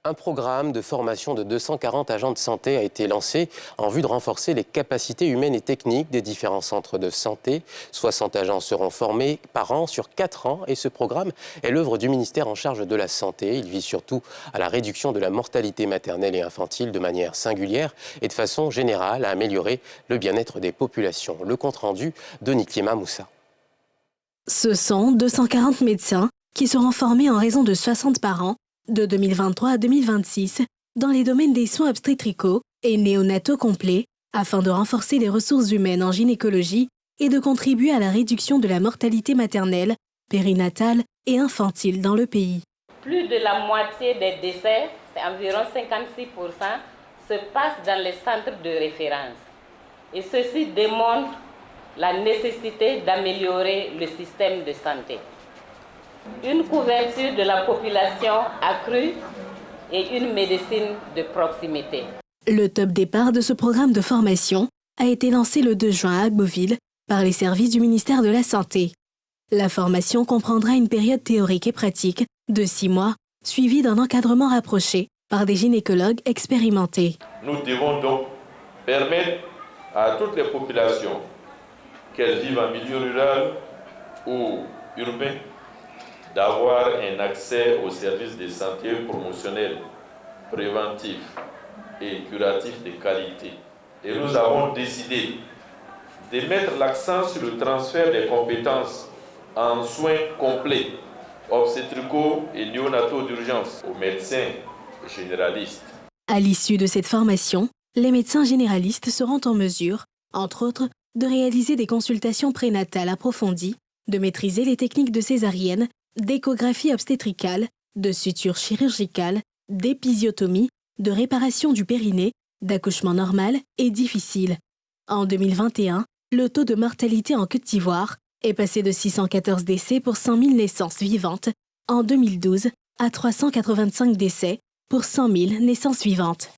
Un programme de formation de 240 agents de santé a été lancé en vue de renforcer les capacités humaines et techniques des différents centres de santé. 60 agents seront formés par an sur 4 ans et ce programme est l'œuvre du ministère en charge de la Santé. Il vise surtout à la réduction de la mortalité maternelle et infantile de manière singulière et de façon générale à améliorer le bien-être des populations. Le compte-rendu de Niklima Moussa. Ce sont 240 médecins qui seront formés en raison de 60 par an de 2023 à 2026 dans les domaines des soins obstétricaux et néonataux complets afin de renforcer les ressources humaines en gynécologie et de contribuer à la réduction de la mortalité maternelle, périnatale et infantile dans le pays. Plus de la moitié des décès, c'est environ 56%, se passent dans les centres de référence. Et ceci démontre la nécessité d'améliorer le système de santé. Une couverture de la population accrue et une médecine de proximité. Le top départ de ce programme de formation a été lancé le 2 juin à Agboville par les services du ministère de la Santé. La formation comprendra une période théorique et pratique de 6 mois, suivie d'un encadrement rapproché par des gynécologues expérimentés. Nous devons donc permettre à toutes les populations, qu'elles vivent en milieu rural ou urbain, d'avoir un accès aux services de santé promotionnels, préventifs et curatifs de qualité. Et nous avons décidé de mettre l'accent sur le transfert des compétences en soins complets, obstétricaux et néonataux d'urgence aux médecins généralistes. À l'issue de cette formation, les médecins généralistes seront en mesure, entre autres, de réaliser des consultations prénatales approfondies, de maîtriser les techniques de césarienne, d'échographie obstétricale, de suture chirurgicale, d'épisiotomie, de réparation du périnée, d'accouchement normal et difficile. En 2021, le taux de mortalité en Côte d'Ivoire est passé de 614 décès pour 100 000 naissances vivantes en 2012 à 385 décès pour 100 000 naissances vivantes.